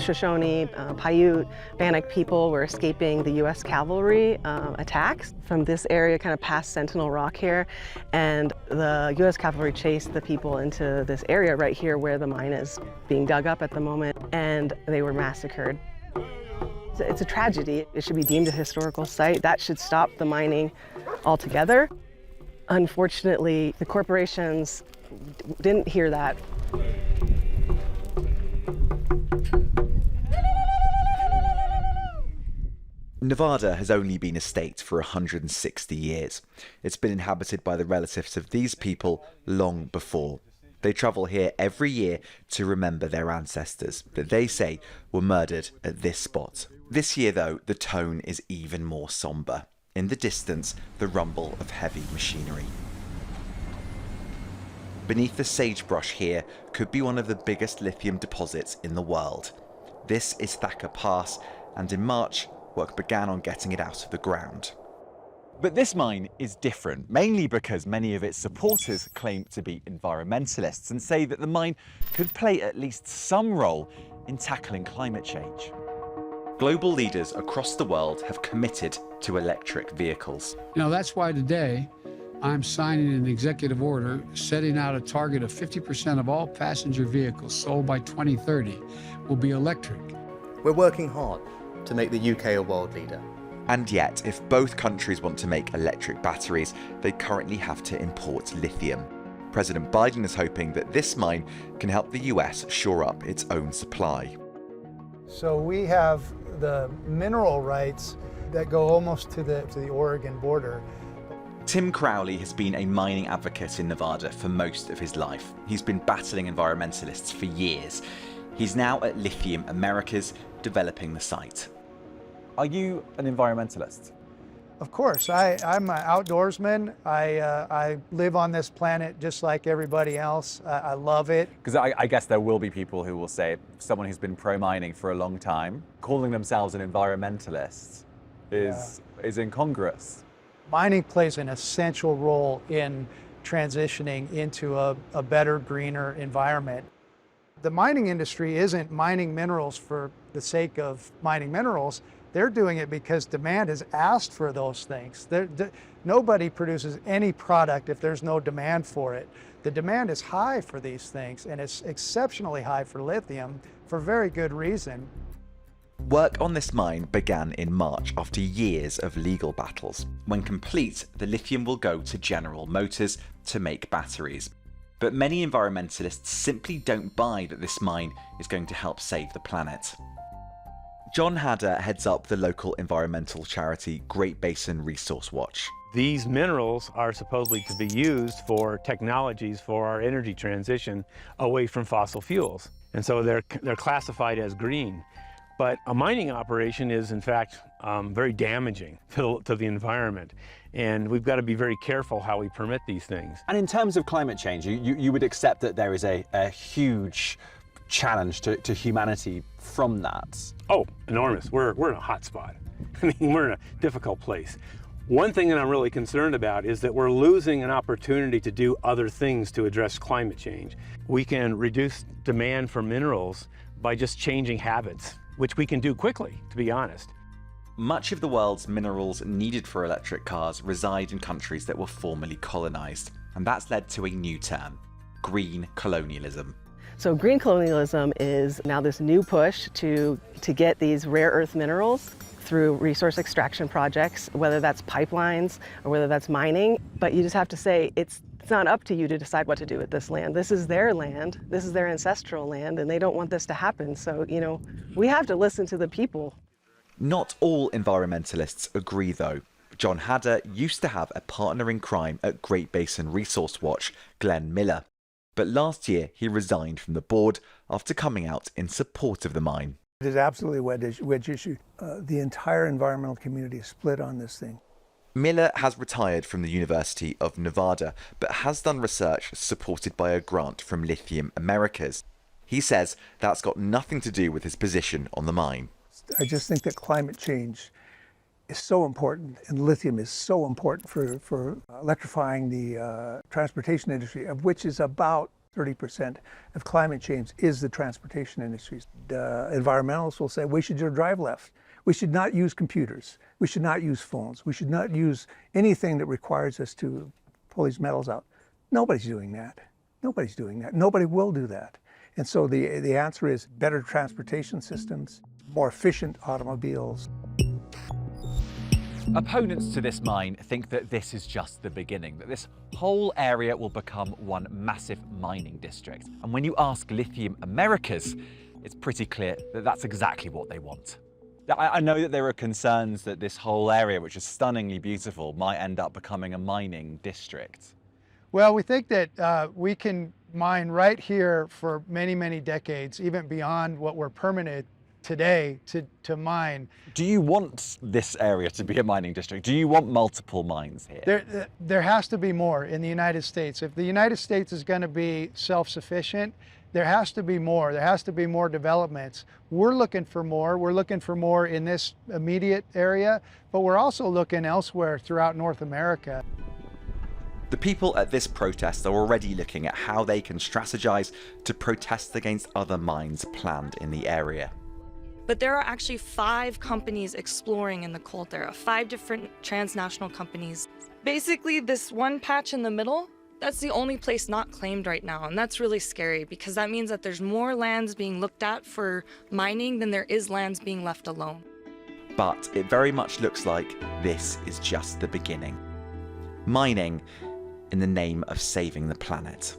Shoshone, Paiute, Bannock people were escaping the U.S. cavalry attacks from this area, kind of past Sentinel Rock here, and the U.S. cavalry chased the people into this area right here where the mine is being dug up at the moment, and they were massacred. It's a tragedy. It should be deemed a historical site. That should stop the mining altogether. Unfortunately, the corporations didn't hear that. Nevada has only been a state for 160 years. It's been inhabited by the relatives of these people long before. They travel here every year to remember their ancestors that they say were murdered at this spot. This year, though, the tone is even more somber. In the distance, the rumble of heavy machinery. Beneath the sagebrush here could be one of the biggest lithium deposits in the world. This is Thacker Pass, and in March, work began on getting it out of the ground. But this mine is different, mainly because many of its supporters claim to be environmentalists and say that the mine could play at least some role in tackling climate change. Global leaders across the world have committed to electric vehicles. You know, that's why today I'm signing an executive order setting out a target of 50% of all passenger vehicles sold by 2030 will be electric. We're working hard to make the UK a world leader. And yet, if both countries want to make electric batteries, they currently have to import lithium. President Biden is hoping that this mine can help the US shore up its own supply. So we have the mineral rights that go almost to the Oregon border. Tim Crowley has been a mining advocate in Nevada for most of his life. He's been battling environmentalists for years. He's now at Lithium Americas, developing the site. Are you an environmentalist? Of course, I'm an outdoorsman. I live on this planet just like everybody else. I love it. Because I guess there will be people who will say, someone who's been pro-mining for a long time, calling themselves an environmentalist is incongruous. Mining plays an essential role in transitioning into a better, greener environment. The mining industry isn't mining minerals for the sake of mining minerals. They're doing it because demand has asked for those things. Nobody produces any product if there's no demand for it. The demand is high for these things, and it's exceptionally high for lithium for very good reason. Work on this mine began in March after years of legal battles. When complete, the lithium will go to General Motors to make batteries. But many environmentalists simply don't buy that this mine is going to help save the planet. John Hadder heads up the local environmental charity Great Basin Resource Watch. These minerals are supposedly to be used for technologies for our energy transition away from fossil fuels. And so they're classified as green. But a mining operation is, in fact, very damaging to the environment. And we've got to be very careful how we permit these things. And in terms of climate change, you would accept that there is a huge challenge to humanity from that? Oh, enormous. We're in a hot spot. I mean, we're in a difficult place. One thing that I'm really concerned about is that we're losing an opportunity to do other things to address climate change. We can reduce demand for minerals by just changing habits, which we can do quickly, to be honest. Much of the world's minerals needed for electric cars reside in countries that were formerly colonized, and that's led to a new term: green colonialism. So green colonialism is now this new push to get these rare earth minerals through resource extraction projects, whether that's pipelines or whether that's mining. But you just have to say, it's not up to you to decide what to do with this land. This is their land, this is their ancestral land, and they don't want this to happen. So, you know, we have to listen to the people. Not all environmentalists agree, though. John Hadder used to have a partner in crime at Great Basin Resource Watch, Glenn Miller. But last year, he resigned from the board after coming out in support of the mine. It is absolutely a wedge issue. The entire environmental community is split on this thing. Miller has retired from the University of Nevada, but has done research supported by a grant from Lithium Americas. He says that's got nothing to do with his position on the mine. I just think that climate change is so important, and lithium is so important for electrifying the transportation industry, of which is about 30% of climate change is the transportation industry. Environmentalists will say we should drive left. We should not use computers. We should not use phones. We should not use anything that requires us to pull these metals out. Nobody's doing that. Nobody's doing that. Nobody will do that. And so the answer is better transportation systems, more efficient automobiles. Opponents to this mine think that this is just the beginning, that this whole area will become one massive mining district. And when you ask Lithium Americas, it's pretty clear that that's exactly what they want. I know that there are concerns that this whole area, which is stunningly beautiful, might end up becoming a mining district. Well, we think that we can mine right here for many, many decades, even beyond what we're permitted today to mine. Do you want this area to be a mining district? Do you want multiple mines here? There has to be more in the United States. If the United States is going to be self-sufficient, there has to be more. There has to be more developments. We're looking for more. We're looking for more in this immediate area, but we're also looking elsewhere throughout North America. The people at this protest are already looking at how they can strategize to protest against other mines planned in the area. But there are actually 5 companies exploring in the coal area, 5 different transnational companies. Basically, this one patch in the middle, that's the only place not claimed right now, and that's really scary because that means that there's more lands being looked at for mining than there is lands being left alone. But it very much looks like this is just the beginning. Mining in the name of saving the planet.